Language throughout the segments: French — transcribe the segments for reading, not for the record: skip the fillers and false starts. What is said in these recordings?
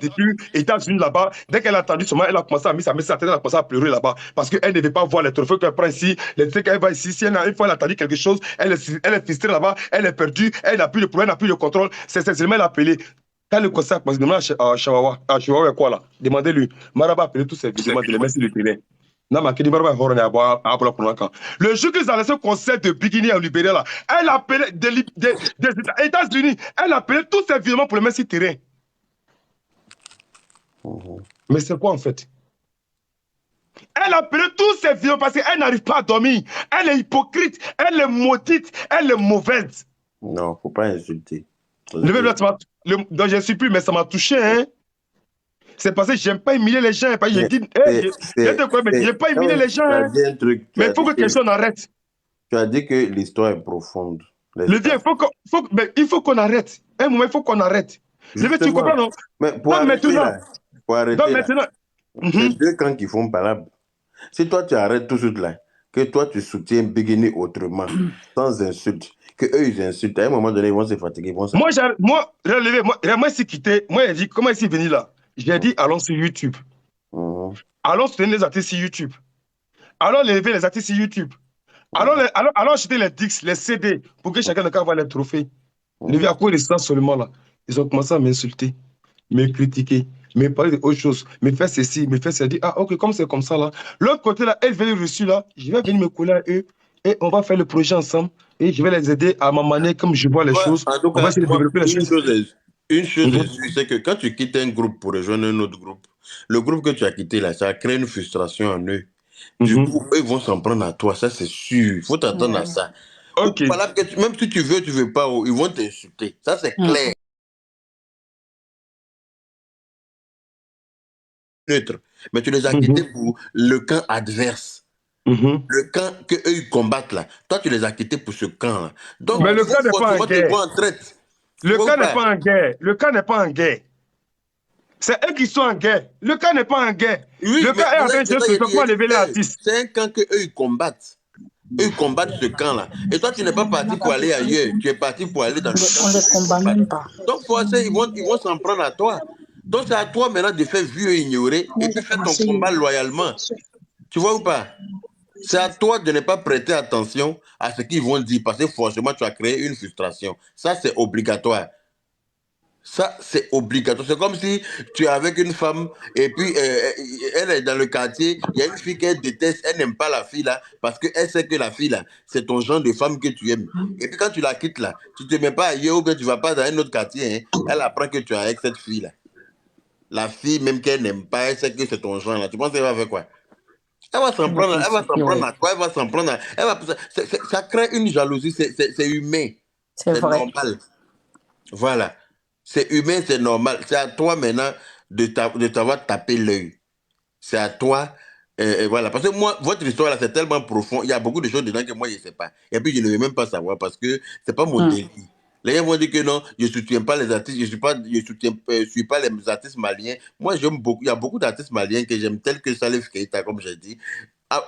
depuis les États-Unis là-bas. Dès qu'elle a entendu son mari, elle a commencé à mettre sa main sur la tête, elle a commencé à pleurer là-bas. Parce qu'elle ne veut pas voir les trophées qu'elle prend ici, les trucs qu'elle va ici. Si une fois elle a entendu quelque chose, elle est frustrée là-bas, elle est perdue, elle n'a plus de problème, elle n'a plus de contrôle. C'est seulement elle a appelé. Quand le concert a commencé, demandez à Chihuahua quoi là. Demandez-lui. Maraba a appelé tous ses vidéos, de les mettre sur le télé. Le jour qu'ils ont laissé le concert de Bikini en Libéria, là, elle appelait des États-Unis, elle appelait tous ces vidéos pour le mettre sur le terrain. Mais c'est quoi en fait? Elle appelait tous ces vidéos parce qu'elle n'arrive pas à dormir. Elle est hypocrite, elle est maudite, elle est mauvaise. Non, faut pas insulter. Donc je ne suis plus, mais ça m'a touché. Hein? C'est parce que j'aime pas humilier les gens. Parce que je dis, j'aime pas humilier les gens. Hein? Mais il faut que quelque chose arrête. Tu as dit que l'histoire est profonde. Le vieux, il faut qu'on arrête. Un moment, il faut qu'on arrête. Le vieux, tu comprends, non? Mais pour arrêter, là, c'est deux camps qui font palabre. Si toi, tu arrêtes tout de suite là, que toi, tu soutiens Bikini autrement, sans insulte, que eux, ils insultent, à un moment donné, ils vont se fatiguer. Ils vont moi, si quitté, moi, j'ai dit, comment est-ce venu là? J'ai dit, allons sur YouTube. Allons soutenir les artistes sur YouTube. Allons lever les artistes sur YouTube. Allons acheter les Dix, les CD, pour que chacun de cas voit les trophées. Le vieux, à quoi ils restent seulement là? Ils ont commencé à m'insulter, me critiquer, me parler d'autre chose, me faire ceci, me faire ça. Dit, ah, ok, comme c'est comme ça là. L'autre côté là, elle vient reçu là, je vais venir me coller à eux et on va faire le projet ensemble et je vais les aider à ma manière, comme je vois les choses. En tout cas, on va essayer de développer les choses. Une chose est sûre, c'est que quand tu quittes un groupe pour rejoindre un autre groupe, le groupe que tu as quitté là, ça crée une frustration en eux. Du coup, eux vont s'en prendre à toi, ça c'est sûr. Il faut t'attendre à ça. Ok. Même si tu veux pas, ils vont t'insulter. Ça c'est clair. Neutre. Mais tu les as quittés pour le camp adverse. Le camp qu'eux ils combattent là. Toi, tu les as quittés pour ce camp là. Donc, mais le camp n'est pas en guerre. Le camp n'est pas en guerre. Le camp n'est pas en guerre. C'est eux qui sont en guerre. Le camp n'est pas en guerre. Oui, le camp est en train de pas lever les artistes. C'est un camp qu'eux ils combattent. Eux ils combattent ce camp-là. Et toi, tu n'es pas parti pour aller ailleurs. Tu es parti pour aller dans le camp. On ne les combat même pas. Donc, forcément, ils vont s'en prendre à toi. Donc, c'est à toi maintenant de faire vieux et ignorer et puis faire ton combat loyalement. Tu vois ou pas? C'est à toi de ne pas prêter attention à ce qu'ils vont dire parce que forcément, tu as créé une frustration. Ça, c'est obligatoire. Ça, c'est obligatoire. C'est comme si tu es avec une femme et puis elle est dans le quartier, il y a une fille qu'elle déteste, elle n'aime pas la fille là parce qu'elle sait que la fille là, c'est ton genre de femme que tu aimes. Et puis quand tu la quittes là, tu ne te mets pas ailleurs ou que tu ne vas pas dans un autre quartier, hein, elle apprend que tu es avec cette fille là. La fille, même qu'elle n'aime pas, elle sait que c'est ton genre là. Tu penses qu'elle va faire quoi? Elle va s'en prendre à toi, elle va s'en prendre ça crée une jalousie, c'est humain. C'est normal. Voilà. C'est humain, c'est normal. C'est à toi maintenant de t'avoir tapé l'œil. C'est à toi. Voilà. Parce que moi, votre histoire là, c'est tellement profond. Il y a beaucoup de choses dedans que moi, je ne sais pas. Et puis, je ne veux même pas savoir parce que ce n'est pas mon délit. Les gens vont dire que non, je ne soutiens pas les artistes, je suis pas les artistes maliens. Moi, j'aime beaucoup. Il y a beaucoup d'artistes maliens que j'aime, tels que Salif Keita, comme j'ai dit.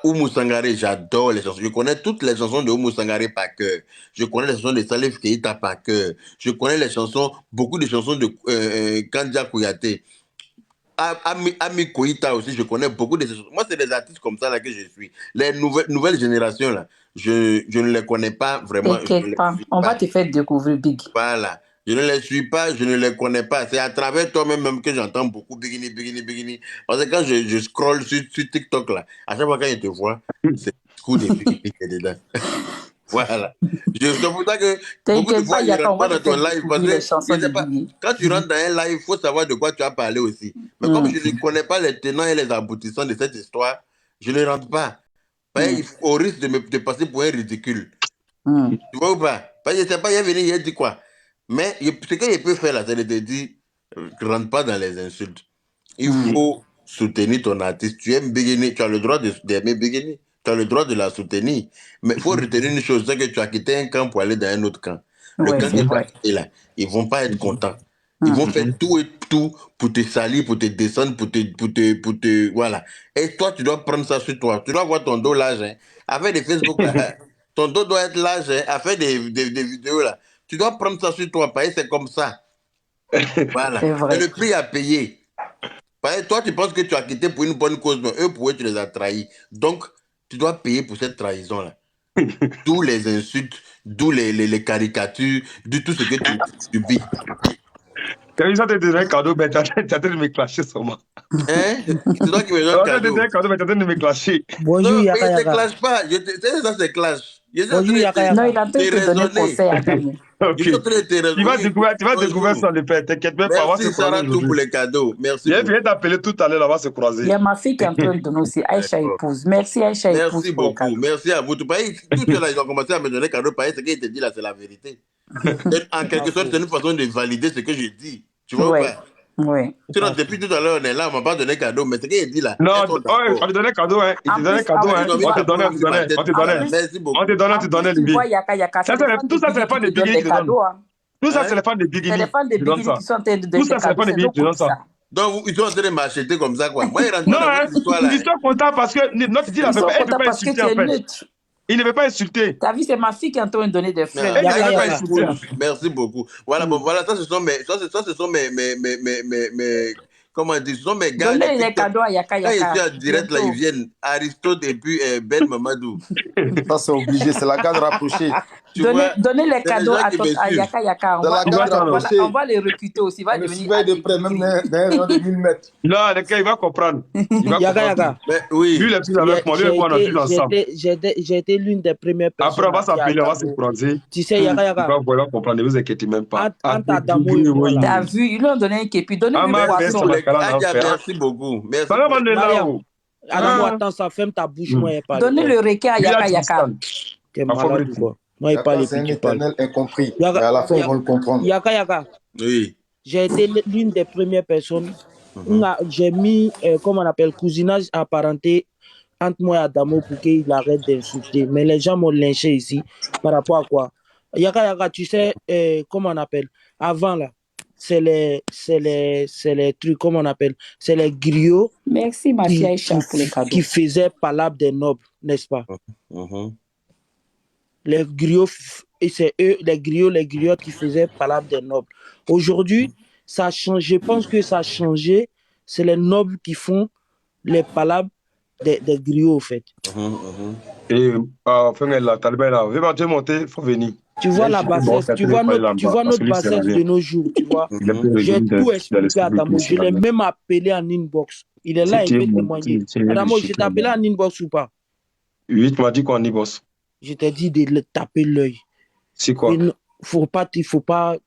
Oumou Sangaré, j'adore les chansons. Je connais toutes les chansons de Oumou Sangaré par cœur. Je connais les chansons de Salif Keita par cœur. Je connais les chansons, beaucoup de chansons de Kandia Kouyaté. Ami Koïta aussi, je connais beaucoup de chansons. Moi, c'est des artistes comme ça là que je suis. Les nouvelles générations là, je ne les connais pas vraiment. T'inquiète pas, on va te faire découvrir Big. Voilà. Je ne les suis pas, je ne les connais pas. C'est à travers toi-même que j'entends beaucoup Bikini, Bikini, Bikini. Parce que quand je scroll sur TikTok, là, à chaque fois quand je te vois, c'est le coup de Bikini qui est dedans. Voilà. C'est pour ça que beaucoup de fois, je ne rentre pas dans ton live. Parce que, je sais pas, quand tu rentres dans un live, il faut savoir de quoi tu as parlé aussi. Mais comme je ne connais pas les tenants et les aboutissants de cette histoire, je ne rentre pas. Au risque de passer pour un ridicule. Tu vois ou pas? Parce que je ne sais pas, il est venu, il a dit quoi. Mais ce que je peux faire là, c'est de te dire, ne rentre pas dans les insultes. Il faut soutenir ton artiste. Tu aimes Bikini, tu as le droit d'aimer Bikini. Tu as le droit de la soutenir. Mais il faut retenir une chose, c'est que tu as quitté un camp pour aller dans un autre camp. Le camp que tu as quitté là, ils ne vont pas être contents. Ils vont faire tout et tout pour te salir, pour te descendre, pour te voilà. Et toi, tu dois prendre ça sur toi. Tu dois voir ton dos large. Hein. Avec des Facebook là, ton dos doit être large. Hein. À faire des vidéos là. Tu dois prendre ça sur toi, parce que c'est comme ça. Voilà. C'est le prix à payer. Toi, tu penses que tu as quitté pour une bonne cause, mais eux, pour eux, tu les as trahis. Donc, tu dois payer pour cette trahison-là. D'où les insultes, d'où les caricatures, de tout ce que tu subis. Quand ils ont te donné un cadeau, mais tu es en train de me clasher sur moi. Hein? C'est toi qui me donnes Tu cadeau. un cadeau, mais tu es en train de me clasher. Bonjour, Non, mais Yaka je ne te Yaka. clash pas. Ça, c'est clash. Bonjour, Yaka Yaka. Non, il est en train de te donner conseil à Damou. Ok. Je suis en train de te raisonner. Tu vas découvrir ça, le père. T'inquiète même pas, on va se Merci, croiser Sarah, tout pour aujourd'hui. les cadeaux. Merci. Je viens t'appeler tout à l'heure, on va se Il croiser. y a ma fille qui est en train de donner aussi, Aïcha épouse. Merci Aïcha épouse Merci pour le beaucoup. cadeau. Merci à vous. Tout là, ils ont commencé à me donner cadeau. Pareil, ce qu'il te dit là, c'est la vérité. En quelque sorte, c'est une façon de valider ce que je dis. Tu vois ou Ouais. pas? Oui. Sinon, depuis tout à l'heure, on est là, on m'a pas donné cadeau. Mais ce qu'il dit là, Non, elles sont d'accord. on te donnait cadeau, hein. Il te En donnait plus, cadeau, en hein. plus, Ils ont mis On te ta donnait, peau sur ma tête. on te donnait. Merci beaucoup. On te donnait, En tu donnais plus, le tu vois billet. Yaka Yaka, c'est les fans de Tout ça, c'est les Biggie fans qui de te donnent Biggie des qui te donnent. cadeaux. Hein. Tout ça, Hein? c'est les fans de Biggie C'est les fans de qui donnent Biggie ça. qui sont en train de Tout donner ça, des c'est les cadeaux. fans de C'est Biggie nous qui donnent pour ça. ça. Donc, ils sont en train de m'acheter comme ça, quoi. Moi, ils rentrent Non, pas dans hein. votre histoire là. Ils sont contents parce que notre dit la Ils sont vérité. Elle ne contents veut pas parce que insulter, tu en es fait. neutre. Il ne veut pas insulter. T'as vu, c'est ma fille qui est en train de donner des fleurs. Elle ne Yaka veut pas Yaka. insulter. Merci beaucoup. Voilà, bon, voilà, ça, ce sont mes, comment on dit, ce sont mes gars. Donnez les TikTok. cadeaux à Yaka Quand je suis Yaka. en direct, là, ils Bientôt. viennent. Aristote et puis Ben Mamadou. Ça, c'est obligé, c'est la garde rapprochée. Tu vois, Donnez les c'est les cadeaux gens à, qui me à suivent. Yaka Yaka. C'est la garde rapprochée. On va les recruter aussi. Il va On le devenir surveille de près, même d'un rayon de 1000 mètres. Non, le gars, il va comprendre. Il va Yaka comprendre. Yaka. Mais oui. Lui, il est plus avec moi. Lui et moi, on a plus ensemble. J'ai été l'une des premières personnes. Après, on va s'appeler, on va se Adamo. croiser. Tu sais, Yaka Il Yaka. va vouloir comprendre. Ne vous inquiétez même pas. Entre Adamo et moi, là. T'as vu, ils lui ont donné un képi. Donnez-lui Marc, poisson. merci pour les câlins, Adia, l'enfer. merci beaucoup. Merci. Ça va, on est là-haut. Adamo, attends, ça ferme ta bouche, moi, il parle. Donnez le requin à Yaka Yaka. T'es Ma malade favorite. ou quoi? Moi, il parle et C'est puis un tu parles. éternel incompris. Yaka- Mais à la fin, ils vont le comprendre. Yaka Yaka. Oui. J'ai été l'une des premières personnes. J'ai mis, comment on appelle, cousinage apparenté entre moi et Adamo pour qu'il arrête d'insulter. Mais les gens m'ont lynché ici. Par rapport à quoi? Yaka Yaka, tu sais, comment on appelle? Avant là, c'est les trucs, comment on appelle? C'est les griots Merci, ma fille Aïcha, pour les cadeaux. qui faisaient palabre des nobles, n'est-ce pas? Mhm. Les griots, et c'est eux, les griots qui faisaient palabre des nobles. Aujourd'hui, ça a changé. Je pense que ça a changé. C'est les nobles qui font les palabres des griots, en fait. Et enfin, là, Taliban, là, viens te monter, il faut venir. Tu vois la bassesse, tu vois notre bassesse de nos jours, tu vois. J'ai tout expliqué à Adamo. Je l'ai même appelé en inbox. Il est là, il peut témoigner. Adamo, je t'ai appelé en inbox ou pas? Oui, tu m'as dit qu'on y bosse. Je t'ai dit de le taper l'œil. C'est quoi? Il faut pas,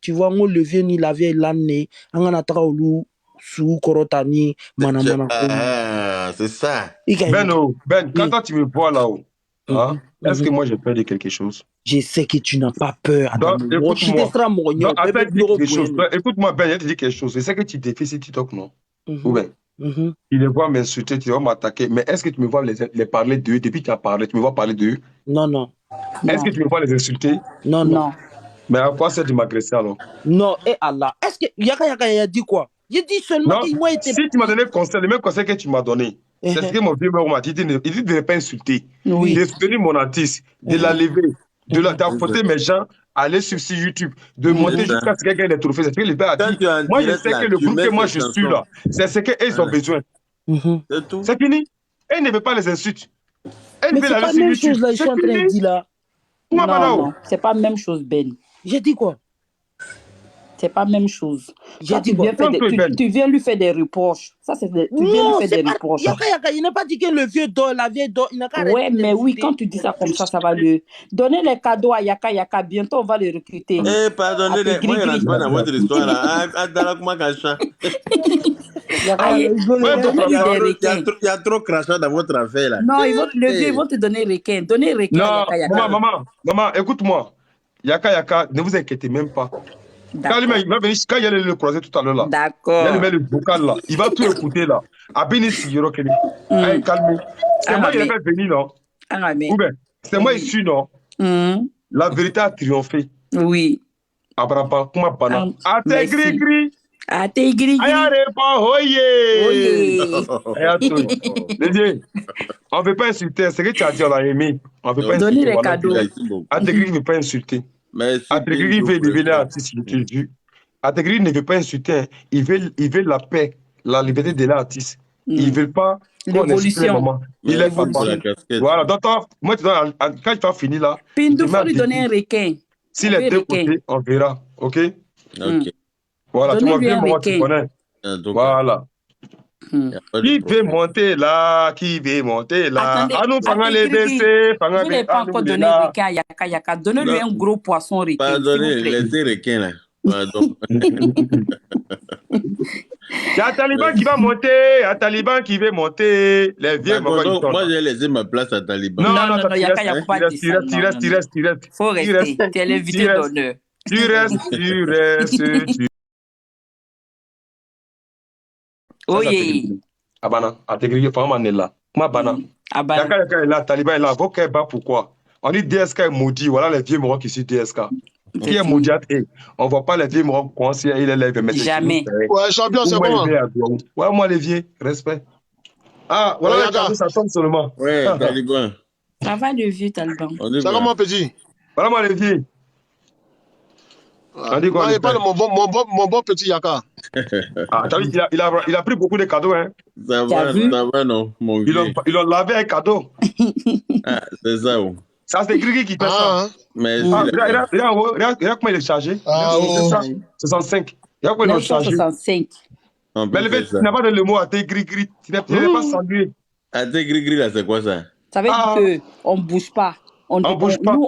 tu vois, on levier ni la vieille l'année, on a traulu sous korotani, manamana. Ah, c'est ça. Ben, quand tu me vois là-haut, hein, est-ce que moi j'ai peur de quelque chose? Je sais que tu n'as pas peur, Adamo. Écoute-moi, Ben, je te dis quelque chose. Je sais que tu défies si TikTok, non? Ou bien? Tu les vois m'insulter, tu vas m'attaquer. Mais est-ce que tu me vois les parler d'eux depuis que tu as parlé? Tu me vois parler d'eux? Non. Est-ce que tu me vois les insulter? Non. Mais à quoi ça de m'agresser alors? Non, et Allah. Est-ce que Yaka il a dit quoi? Il dit seulement qu'il m'a été. Si tu m'as donné le même conseil que tu m'as donné, c'est ce que mon vieux m'a dit. Il dit de ne pas insulter, de soutenir mon artiste, de la lever, d'apporter mes gens, aller sur YouTube, de monter jusqu'à ce qu'il y ait des trophées. C'est ce que le père a dit. Moi, je sais que le groupe que moi je suis là, c'est ce qu'ils ont besoin. C'est tout. C'est fini. Elle ne veut pas les insultes. Elle Mais veut c'est la pas la sur même YouTube. chose là, je suis en train de dire là. Non, c'est pas la même chose, Ben. J'ai dit quoi? C'est pas la même chose. J'ai dit quoi? Tu viens lui faire des reproches. Ça, c'est tu viens lui faire des reproches. Yaka, il n'a pas dit que le vieux dort, la vieille dort. Il n'a qu'à ouais, mais oui, quand tu dis ça comme ça va le donner les cadeaux à Yaka Yaka. Bientôt, on va le recruter. Eh, pardonnez-les. Moi, je ne rentre pas dans votre histoire là. Il y a trop crachat dans votre affaire là. Non, le vieux, ils vont te donner requin. Donnez requin à Yaka Yaka. Maman, écoute-moi. Yaka Yaka, ne vous inquiétez même pas. Quand il va venir, quand il allait le croiser tout à l'heure là, d'accord. Il va lui mettre le vocal là, il va tout écouter là. Abini Sigiro Keli. Allez, calme. C'est moi qui l'ai fait venir, non? Ou bien, c'est moi ici, non? La vérité a triomphé. Oui. Abrapa, comment pas? Ate gris-gris. Ate gris-gris. Ayare pas, oye. On ne veut pas insulter. C'est que tu as dit, on a aimé. On ne veut pas insulter. Donnez les cadeaux. Ate gris ne veut pas insulter. Atégri veut lever l'artiste, je te dis. Atégri ne veut pas insulter, il veut la paix, la liberté de l'artiste. Ils ne veulent pas qu'on insulte les mamans. Il est papa. Voilà. Donc, moi, quand tu vas finir là, Pindou, faut lui donner un requin. Si les deux côtés, on verra. OK? Voilà, tu m'as bien, moi, tu connais. Voilà. Qui veut monter là? Qui veut monter là? Attendez, nous prenons les WC. Vous n'avez pas encore donné un requin à Yaka Yaka. Donnez-lui un gros poisson requin. Pardonnez, laissez requin là. Pardon. Il y a un Taliban qui va monter, un Taliban qui veut monter. Les vieux, moi j'ai laissé ma place à Taliban. Non, Yaka Yaka pas dit ça. Tu restes. Faut rester. Tu es l'invité d'honneur. Tu restes. Oui. Abana, intégré, vraiment, là. Comment Abana? Yaka Yaka est là, Taliban est là. Vos qu'elle bat pourquoi? On dit DSK est maudit. Voilà les vieux morons qui sont DSK. Qui est maudit? On ne voit pas les vieux morons coincés. Il est là, il va mettre. Jamais. Ouais, champion, c'est comment? Ouais, moi, les vieux, respect. Ah, voilà, Yaka, ça tombe seulement. Ouais, Taliban. Ça va, le vieux Taliban. Ça va, mon petit? Voilà, moi, les vieux. Non, il parle mon bon petit Yaka. Ah, il a pris beaucoup de cadeaux, hein. Ça va, non, mon vieux. Ils l'ont lavé un cadeau. Ah, c'est ça, oh. Ça, c'est Grigui qui fait ça. Mais regarde comment il est chargé. Ah, oh. 65. Regarde comment il est chargé. 65. Mais le fait, tu n'as pas donné le mot à tes Grigri. Tu n'as pas salué. À tes Grigri, là, c'est quoi ça? Ça veut dire qu'on ne bouge pas. On bouge pas. Nous,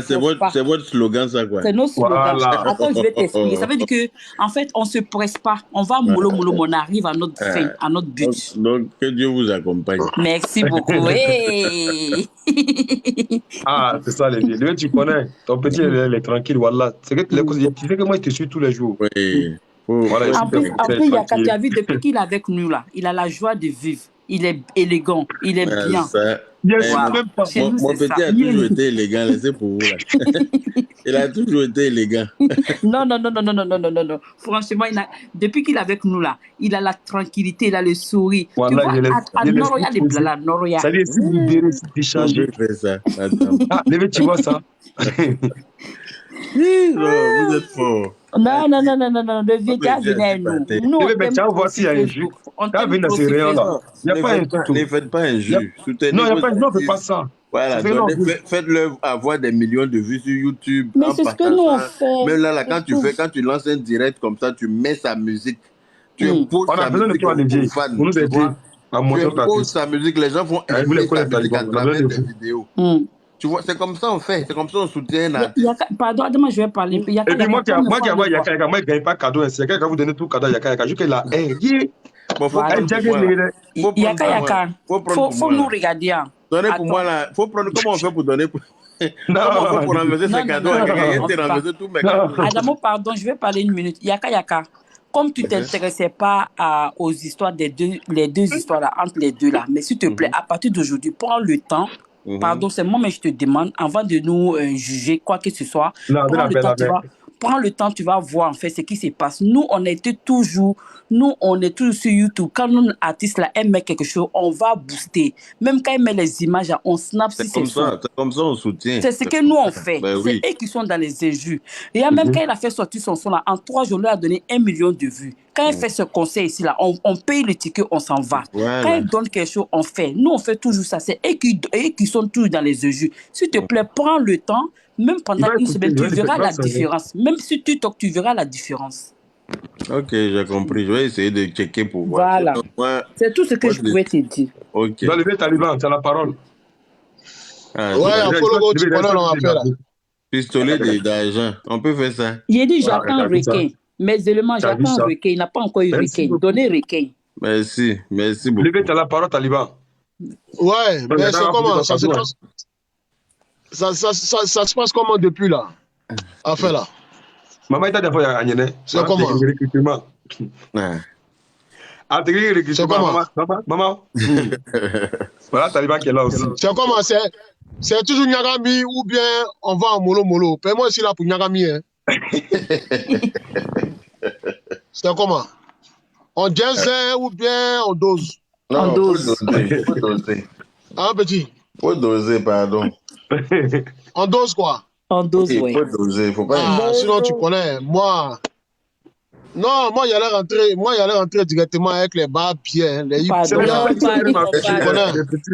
c'est votre slogan, ça, quoi. C'est nos slogans. Voilà. Attends, je vais t'expliquer. Ça veut dire que, en fait, on ne se presse pas. On va mollo, on arrive à notre fin, à notre but. Donc, que Dieu vous accompagne. Merci beaucoup. Hey. Ah, c'est ça, les vieux. Lui, tu connais. Ton petit, il est tranquille, voilà. Tu sais que moi, je te suis tous les jours. Oui. Voilà, en plus, Yaka, tu as vu, depuis qu'il est avec nous, là, il a la joie de vivre. Il est élégant. Il est bien. Mon petit a toujours été élégant, c'est pour vous. Là. Il a toujours été élégant. Non. Franchement, depuis qu'il est avec nous, là, il a la tranquillité, il a le sourire. Voilà, tu vois, à Noroya, les blala, Noroya. Ça y est, c'est libéré, c'est chargé. Ça. Ah, tu vois ça. Vous êtes fort. Non, le vieux gars venait à nous. Nous, on voici un jus. Quand vient dans ces rayons-là, il n'y a pas un tout. Ne faites pas un jus. Non, il n'y a pas un jus, on ne fait pas ça. Voilà, faites-le avoir des millions de vues sur YouTube. Mais c'est ce que nous on fait. Mais là, quand tu lances un direct comme ça, tu mets sa musique. Tu imposes sa musique aux fans. Vous nous aidez à monter tu imposes sa musique, les gens vont aimer sa musique à travers des vidéos. Tu vois, c'est comme ça on fait, c'est comme ça on soutient. Pardon, demain je vais parler. Et puis moi qui vois Yaka Yaka, moi je ne gagne pas cadeau. C'est Yaka Yaka vous donne tout cadeau à Yaka Yaka. Juste qu'il a Yaka Yaka, faut nous regarder. Donnez pour moi là, faut prendre comment on fait pour donner pour... Comment on fait pour renverser ces cadeaux à quelqu'un, renverser tous mes cadeaux. Adamo, pardon, je vais parler une minute. Yaka Yaka, comme tu ne t'intéressais pas aux histoires les deux histoires là, entre les deux là, mais s'il te plaît, à partir d'aujourd'hui, prends le temps. Pardon, c'est moi, mais je te demande, avant de nous juger quoi que ce soit, prends le temps, tu vas voir en fait ce qui se passe. Nous, on est toujours sur YouTube. Quand nos artistes là aiment quelque chose, on va booster. Même quand ils mettent les images, on snap si c'est ça. C'est comme ça, on soutient. C'est ce que nous on fait. C'est eux qui sont dans les injures. Et même quand il a fait sortir son son là, en 3 jours, il a donné 1 million de vues. Quand il fait ce conseil ici là, on paye le ticket, on s'en va. Voilà. Quand il donne quelque chose, on fait. Nous, on fait toujours ça. C'est eux qui sont toujours dans les injures. S'il te plaît, prends le temps. Même pendant une semaine, tu verras la différence. Même si tu verras la différence. Ok, j'ai compris. Je vais essayer de checker pour voir. Voilà. C'est tout ce que je pouvais te dire. Ok. Dans le vieux Taliban, c'est la parole. Tu connais l'affaire là. Pistolet d'argent. On peut faire ça. Il dit j'attends un requin. Mais éléments, j'attends un requin. Il n'a pas encore eu requin. Donnez requin. Merci beaucoup. Le vieux, tu as la parole, Taliban. Ouais, mais c'est comment ça se passe? Ça se passe comment depuis là? Enfin là. Maman, il t'a d'abord à Yéné. C'est comment? C'est comment? Maman. Voilà, Taliban qui est là aussi. C'est comment? C'est toujours Nyagami ou bien on va en mollo. Paye-moi ici là pour Nyagami. Hein. C'est comment? On jazz ou bien on dose? Non, on dose. Faut doser. Hein, petit? Faut doser, pardon. On dose quoi? On dose, oui. Faut doser, faut pas... sinon tu connais, moi, Non, moi, il allait rentrer directement avec les bas bien, les hips. C'est les gens qui sont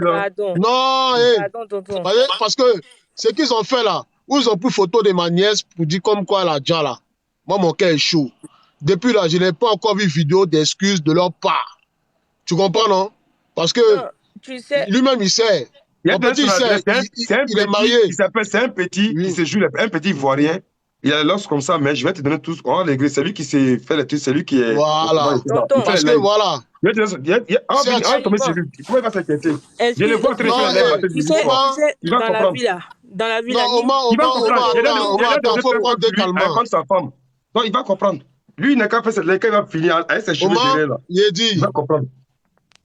Pardon. Non, Tonton. parce que ce qu'ils ont fait là, où ils ont pris photo de ma nièce pour dire comme quoi elle a déjà là. Moi, mon cœur est chaud. Depuis là, je n'ai pas encore vu vidéo d'excuses de leur part. Tu comprends, non? Parce que tu sais... lui-même, il sait. Il est marié. C'est un petit qui se joue, un petit ivoirien. Il a l'os comme ça, mais je vais te donner tous. Oh, c'est lui qui s'est fait les trucs, c'est lui qui est. Voilà. Parce que voilà. Il va s'inquiéter. Je le vois très bien. Tu sais, dans la vie là. Dans la vie là. Il va comprendre. Sa femme. Donc, il va comprendre. Lui, il n'a qu'à faire cette lettre, il va finir avec ses cheveux derrière là. Il va comprendre.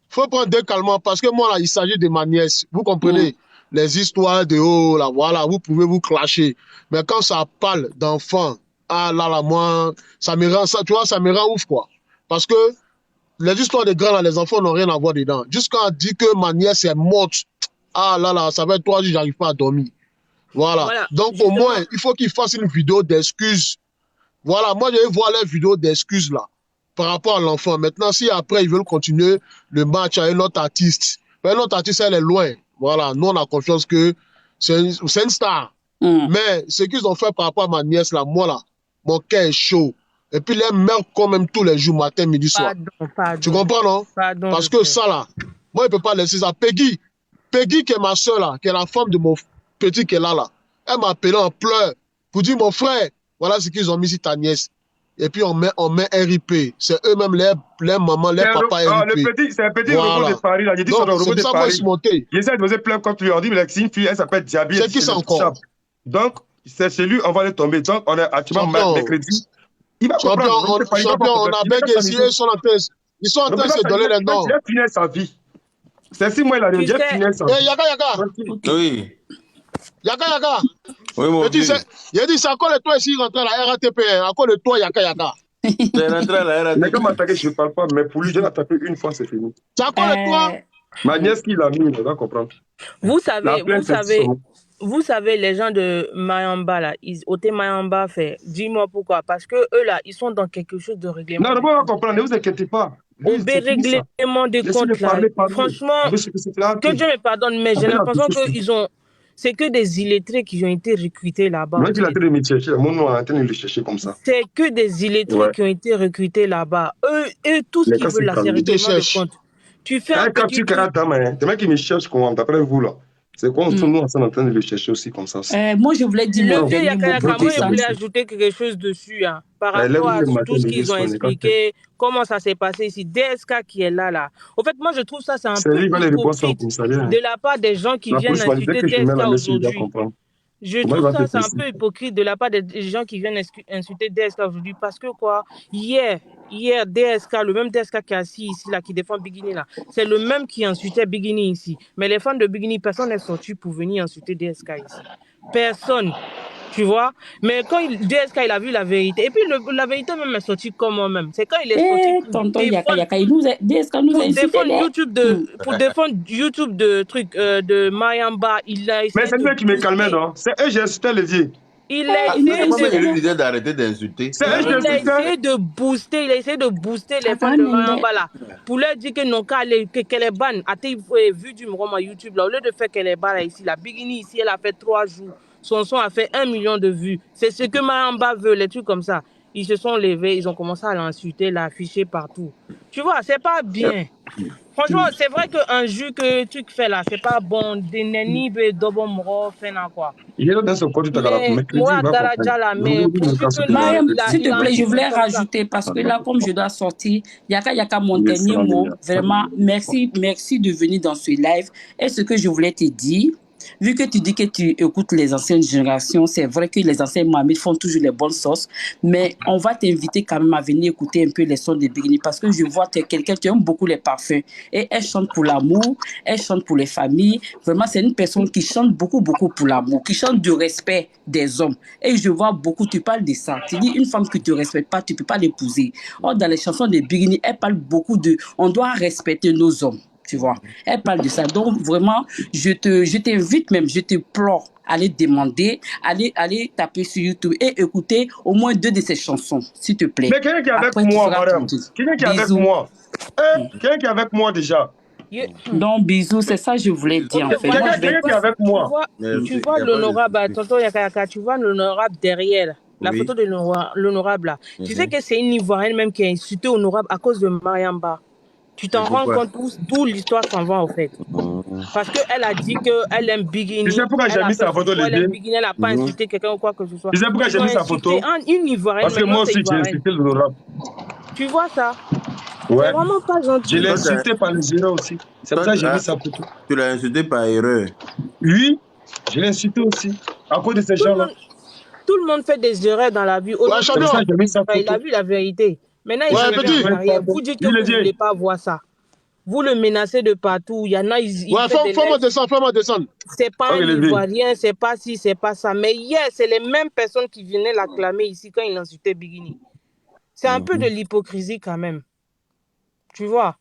Faut prendre deux calmants parce que moi là, il s'agit de ma nièce. Vous comprenez? Les histoires de haut là, voilà, vous pouvez vous clasher. Mais quand ça parle d'enfants, ah là, moi, ça me rend ça, tu vois, ça me rend ouf quoi. Parce que les histoires de grands là, les enfants n'ont rien à voir dedans. Jusqu'à dire que ma nièce est morte, ah là, ça fait 3 jours, j'arrive pas à dormir. Voilà. Donc justement, au moins, il faut qu'ils fassent une vidéo d'excuses. Voilà, moi je vais voir les vidéos d'excuses là, par rapport à l'enfant. Maintenant, si après ils veulent continuer le match avec l'autre artiste, l'autre artiste elle est loin. Voilà, nous on a confiance que c'est une star. Mais ce qu'ils ont fait par rapport à ma nièce là, moi là, mon cœur est chaud. Et puis les meurent quand même tous les jours, matin, midi, soir. Pardon. Tu comprends, non? Pardon, parce que ça là, moi je peux pas laisser ça. Peggy qui est ma soeur là, qui est la femme de mon petit qui est là, elle m'a appelé en pleurs pour dire mon frère, voilà ce qu'ils ont mis sur ta nièce. Et puis on met RIP. C'est eux-mêmes les mamans, les papas RIP. C'est un petit robot de Paris là. Il dit son robot de Paris. Il essaie de poser plein contre lui. On dit mais c'est une fille, elle s'appelle Diaby. C'est qui ça encore? Donc c'est chez lui, on va les tomber. Donc on est actuellement mercredi. Il va comprendre. Champion, on a bien essayé, ils sont en train de se donner les noms. Il a fini sa vie. C'est 6 mois il a fini sa vie. Yaka. Oui. Yaka. Oui, mon Dieu. Il a dit, c'est à cause de toi ici, il rentre à la RATP. À cause de toi, Yaka. C'est rentré à la RATP. Mais comme attaqué, je ne parle pas. Mais pour lui, je l'ai attaqué une fois, c'est fini. C'est à cause de toi. Ma nièce qui l'a mis, il va comprendre. Vous savez, les gens de Mayamba, là, Oté Mayamba fait, dis-moi pourquoi. Parce que eux, là, ils sont dans quelque chose de règlement. Non, on va comprendre, ne vous inquiétez pas. Au règlement des comptes, là. Franchement, que Dieu me pardonne, mais j'ai l'impression qu'ils ont. C'est que des illettrés qui ont été recrutés là-bas. Moi, je l'ai en train de me chercher. Mon nom est en train de le chercher comme ça. C'est que des illettrés qui ont été recrutés là-bas. Eux, tout ce qu'ils veulent, là, c'est règlement des comptes. Tu fais un petit truc. Des mecs qui me cherchent, d'après vous, là. C'est quoi, nous, on est en train de le chercher aussi comme ça. Moi, je voulais dire... Moi, je voulais ajouter quelque chose dessus, hein, par rapport à tout ce qu'ils ont expliqué, comment ça s'est passé ici. DSK qui est là. En fait, moi, je trouve ça, c'est un peu hypocrite de la part des gens qui viennent insulter DSK aujourd'hui. Je trouve ça, c'est un peu hypocrite de la part des gens qui viennent insulter DSK aujourd'hui. Parce que quoi, hier, DSK, le même DSK qui est assis ici, là, qui défend Bigini, là, c'est le même qui insultait Bigini ici. Mais les fans de Bigini, personne n'est sorti pour venir insulter DSK ici. Personne. Tu vois? Mais quand DSK, il a vu la vérité. Et puis, la vérité même est sortie comme moi-même. C'est quand il est sorti tonton Yaka, DSK nous a insulté. Pour défendre YouTube de Mayamba, il a essayé. Mais c'est lui qui me calmait, non? C'est eux, j'ai insulté les vieux. Il a essayé d'arrêter d'insulter. Il a essayé de booster les fans de Mayamba là. Pour leur dire que non, qu'elle est bonne. A-t-il vu du moment YouTube là? Au lieu de faire qu'elle est bonne ici, la Bigini ici, elle a fait 3 jours. Son son a fait 1 million de vues. C'est ce que Mayamba veut, les trucs comme ça. Ils se sont levés, ils ont commencé à l'insulter, l'afficher partout. Tu vois, c'est pas bien. Franchement, c'est vrai qu'un jus que tu fais là, c'est pas bon. Des nenni, d'obon moro, fait quoi. Il est là dans ce côté de moi, Daraja là, mais s'il te plaît, je voulais rajouter, parce que là, comme je dois sortir, Yaka, mon dernier mot, vraiment, merci de venir dans ce live. Et ce que je voulais te dire, vu que tu dis que tu écoutes les anciennes générations, c'est vrai que les anciens Mohamed font toujours les bonnes sauces, mais on va t'inviter quand même à venir écouter un peu les sons de Bigini, parce que je vois que tu es quelqu'un qui aime beaucoup les parfums, et elle chante pour l'amour, elle chante pour les familles. Vraiment, c'est une personne qui chante beaucoup pour l'amour, qui chante du respect des hommes. Et je vois beaucoup, tu parles de ça. Tu dis, une femme que tu ne respectes pas, tu ne peux pas l'épouser. Or, dans les chansons de Bigini, elle parle beaucoup de, on doit respecter nos hommes. Tu vois, elle parle de ça. Donc, vraiment, je t'invite même, je te pleure allez demander, allez taper sur YouTube et écouter au moins 2 de ses chansons, s'il te plaît. Mais quelqu'un qui est avec moi, madame. Quelqu'un qui est avec moi. Quelqu'un qui est avec moi déjà. Donc, bisous, c'est ça que je voulais dire. En fait. Quelqu'un qui est avec moi. Tu vois l'honorable, tonton Yakayaka, tu vois l'honorable derrière, la photo de l'honorable là. Tu sais que c'est une Ivoirienne même qui a insulté l'honorable à cause de Mariamba. Tu t'en rends compte d'où l'histoire s'en va en fait. Parce qu'elle a dit qu'elle aime Bigini. Tu sais pourquoi j'ai mis sa photo, les elle n'a pas insulté quelqu'un ou quoi que ce soit. Tu sais pourquoi j'ai mis sa photo? Une Ivoirienne. Parce que moi aussi j'ai insulté l'honorable. Tu vois ça? Ouais. C'est vraiment pas gentil. Je l'ai insulté par les erreurs aussi. C'est pour ça que j'ai mis sa photo. Tu l'as insulté par erreur? Oui, je l'ai insulté aussi. À cause de ces gens-là. Tout le monde fait des erreurs dans la vie. Il a vu la vérité. Maintenant, vous dites que vous ne voulez pas voir ça. Vous le menacez de partout. Il y en a, faut-moi descendre. C'est pas un Ivoirien, c'est pas ci, c'est pas ça. Mais hier, c'est les mêmes personnes qui venaient l'acclamer ici quand il insultait Bigini. C'est un peu de l'hypocrisie quand même. Tu vois?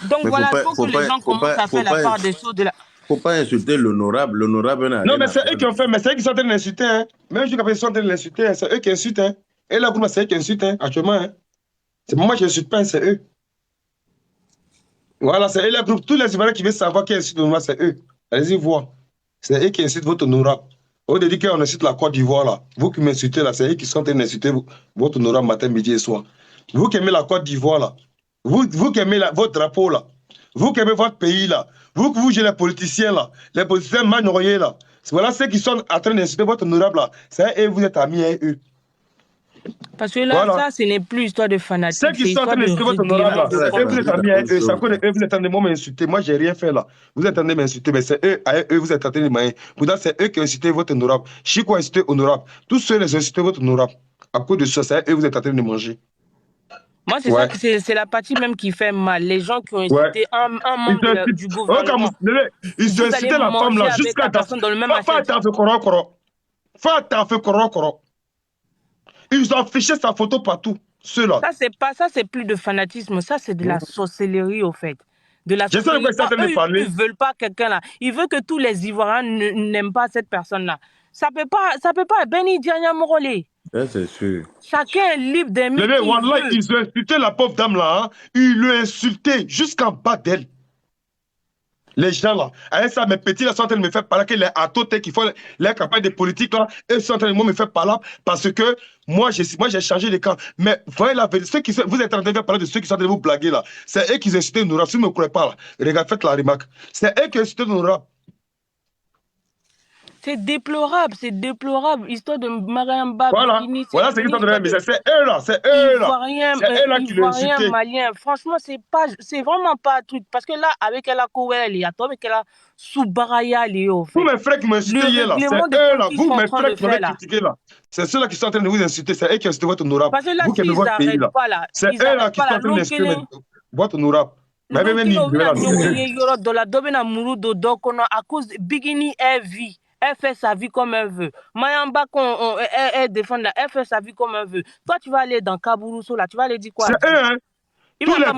Donc mais voilà, il faut que les gens commencent à faire la part des choses de la... Faut pas insulter l'honorable. L'honorable n'a non, mais c'est eux qui ont fait, mais c'est eux qui sont en train de l'insulter. Hein. Même jusqu'à présent, ils sont en train de l'insulter. C'est eux qui insultent. Hein. Et là, c'est eux qui insultent hein, actuellement. Hein. C'est moi qui n'insulte pas, c'est eux. Voilà, c'est eux les groupes. Tous les Ivoiriens qui veulent savoir qui insulte l'honorable, c'est eux. Allez-y voir. C'est eux qui insultent votre honorable. Au lieu de dire qu'on insulte la Côte d'Ivoire, là. Vous qui m'insultez, là, c'est eux qui sont en train d'insulter votre honorable matin, midi et soir. Vous qui aimez la Côte d'Ivoire, là. Vous qui aimez votre drapeau, là. Vous qui aimez votre pays, là. Vous j'ai les politiciens, là. Les politiciens manoriés, là. Voilà ceux qui sont en train d'insulter votre honorable, là. C'est eux, vous êtes amis avec eux. Parce que là, voilà. Ça, ce n'est plus histoire de fanatisme. Ceux qui sont en train d'insulter votre honorable, là. Vous êtes amis avec eux. Ça cause eux, vous êtes en train de m'insulter. Moi, j'ai rien fait, là. Vous êtes en train de m'insulter, mais c'est eux, avec eux, vous êtes en train de m'insulter. Pourtant, c'est eux qui ont insulté votre honorable. Chico a insulté honorable. Tous ceux qui ont insulté votre honorable. À cause de ça, c'est eux, vous êtes en train de manger. Moi, c'est ça que c'est la partie même qui fait mal. Les gens qui ont insulté un membre du gouvernement. Ils ont insulté la femme là jusqu'à ils ont affiché sa photo partout. Ceux-là. Ça, c'est plus de fanatisme. Ça, c'est de la sorcellerie, au fait. De la sorcellerie. Ils ne veulent pas quelqu'un là. Ils veulent que tous les Ivoiriens n'aiment pas cette personne-là. Ça peut pas. Benny Dianya Morolé. C'est sûr. Chacun est libre d'aimer. Ils ont insulté la pauvre dame là. Hein. Ils l'ont insulté jusqu'en bas d'elle. Les gens là. Avec ça, mes petits là sont en train de me faire parler que les atotés qui font les campagnes de politique là, ils sont en train de me faire parler parce que moi j'ai changé de camp. Mais voyez la vérité, vous êtes en train de parler de ceux qui sont en train de vous blaguer là. C'est eux qui ont insulté Noura. Si vous ne me croyez pas là, regarde, faites la remarque. C'est eux qui ont insulté Noura. C'est déplorable, histoire de Mariamba. Voilà, voilà ce qu'ils sont en train de dire. C'est eux là, c'est eux là qui l'ont insulté. Malien. Franchement, c'est vraiment pas un truc. Parce que là, avec la Koué, il y a toi, avec la Soubaraya, il y a. Vous, mes frères qui m'ont insulté hier là, c'est eux là. Vous, mes frères qui m'ont critiqué là. C'est ceux-là qui sont en train de vous insulter. C'est eux qui ont insulté votre honorable. Parce que là, vous qui aimez votre pays là. C'est eux là qui sont en train d'insulter votre honorable. Mais même il à cause de Bigini vie. Elle fait sa vie comme elle veut. Mayamba, elle défend là, elle fait sa vie comme elle veut. Toi, tu vas aller dans Kaburuso, là, tu vas aller dire quoi? C'est eux, hein? Tous les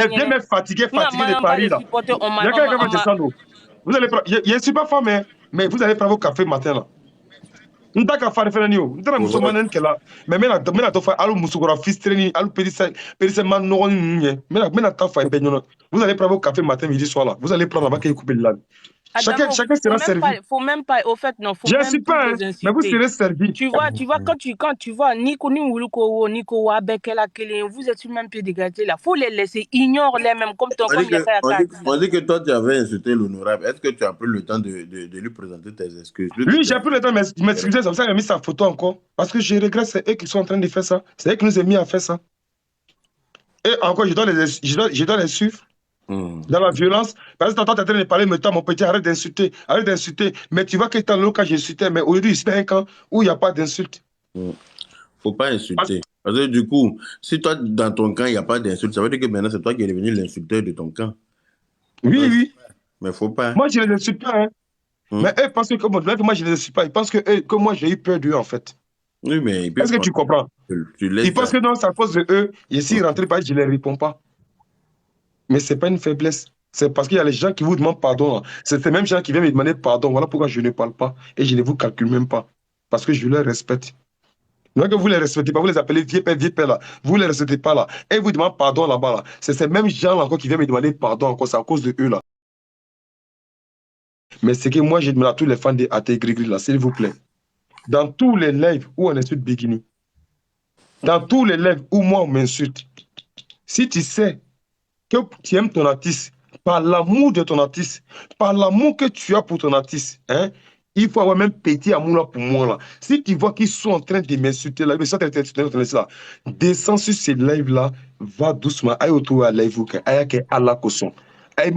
bien même fatigués de Paris, là. Il y a quelqu'un qui va descendre. Vous allez prendre, je ne suis pas femme, mais vous allez prendre vos cafés matin, là. Vous allez prendre vos cafés matin, là. Mais midi, soir, là. Vous allez prendre avant qu'il coupe le lave. Chacun sera servi. Faut même pas, au fait, non. Je ne suis pas, mais vous serez servi. Tu vois, quand tu vois, Nico Wabekela, vous êtes sur le même pied d'égalité là. Faut les laisser, ignore-les même comme ton on dit que toi, tu avais insulté l'honorable. Est-ce que tu as pris le temps de lui présenter tes excuses? Oui, j'ai pris le temps de m'excuser. C'est pour ça que j'ai mis sa photo encore. Parce que je regrette, c'est eux qui sont en train de faire ça. C'est eux qui nous ont mis à faire ça. Et encore, je dois les suivre. Dans la violence, parce que tu es en train de parler, mais toi, mon petit, arrête d'insulter. Mais tu vois que dans le cas, j'insultais, mais aujourd'hui, c'est un camp où il n'y a pas d'insulte. Faut pas insulter. Parce que du coup, si toi, dans ton camp, il n'y a pas d'insulte, ça veut dire que maintenant, c'est toi qui es devenu l'insulteur de ton camp. Oui. Mais faut pas. Moi, je ne les insulte pas. Hein. Mais eux pensent que moi, je ne les insulte pas. Ils pensent que moi, j'ai eu peur d'eux, en fait. Oui, mais... Est-ce que tu comprends? Ils pensent que non, c'est à cause de eux. Et s'ils rentrent pas, je ne les réponds pas. Mais ce n'est pas une faiblesse. C'est parce qu'il y a les gens qui vous demandent pardon. C'est ces mêmes gens qui viennent me demander pardon. Voilà pourquoi je ne parle pas. Et je ne vous calcule même pas. Parce que je les respecte. Non que vous ne les respectez pas, vous les appelez vieux père là. Vous ne les respectez pas là. Et vous demandez pardon là-bas là. C'est ces mêmes gens là encore qui viennent me demander pardon encore. C'est à cause de eux là. Mais c'est que moi, je demande à tous les fans de AT Grigri là, s'il vous plaît. Dans tous les lives où on insulte Bikini, dans tous les lives où moi on m'insulte, si tu sais que tu aimes ton artiste, par l'amour de ton artiste, par l'amour que tu as pour ton artiste, hein, il faut avoir même petit amour là pour moi là. Si tu vois qu'ils sont en train de m'insulter là, descends sur ces lives là, va doucement, aille autour à live, aille à la caution. Il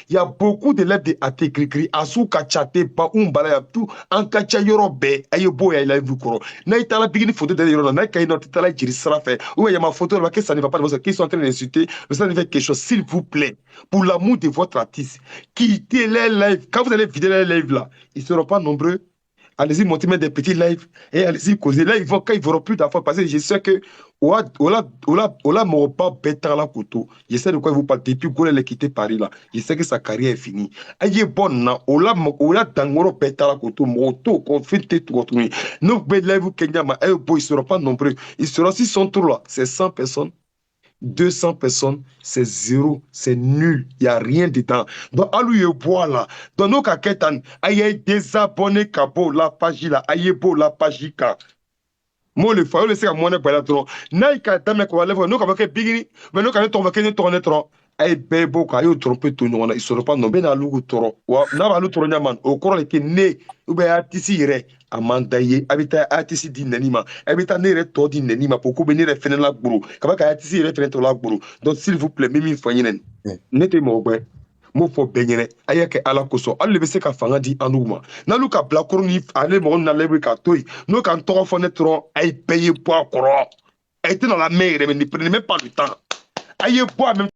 y a beaucoup de lèvres de AT Grigri, Asu Kachate, Pa Umbala, tout, en Kachayorobe, Ayobo et live Koro. Naïtala Bigini photo de Yorona, Naïkaï Notala Jirisrafe, ou il y a ma photo là, que ça ne va pas de qui sont en train d'insulter, mais ça ne fait quelque chose, s'il vous plaît, pour l'amour de votre artiste, quittez les lives. Quand vous allez vider les lives là, ils ne seront pas nombreux. Allez-y, montez des petits lives et allez-y causer. Là, quand ils ne verront plus d'affaires, parce que je sais que Ola m'aura pas bêta la couteau. Je sais de quoi il vous parle. Depuis qu'il a quitté Paris là, je sais que sa carrière est finie. Aïe bon, Ola dangoro bêta la couteau, moto, qu'on fait tout. Nous, live Kenya, ils ne seront pas nombreux. Ils seront, s'ils sont trop là, c'est 100 personnes. 200 personnes, c'est zéro, c'est nul, il n'y a rien dedans. Donc, à lui, bois là. Donc, nous, kaketan, aïe, désabonné, kabo, la page là, aïe, beau, la page ka. Moi, le foyer, le sait à moi, ne pas la trop. Naïka, dame, quoi, lève, nous, comme bigini, mais nous, quand on va tourner trop. Aïe, bébo, quand il trompe tout, nous, ils ne seront pas nommés dans l'ougu trop. N'a pas l'outre, nyaman, au cours, les né, ou bien, artiste, amandaye abita artiste di nenima abita nere to di nenima pour ko benire fene la gburu kaba ka artiste re fene to la gburu donc s'il vous plaît mimi fanyenen nete mo gbe mo fo benyere ayeke ala koso alle be se ka fanga di anuma na lu ka blakuru ni ale mo na lebre ka toy no kan to fo netro ay payer pour akoro était dans la mer mais ne prenez même pas le temps ayé boire même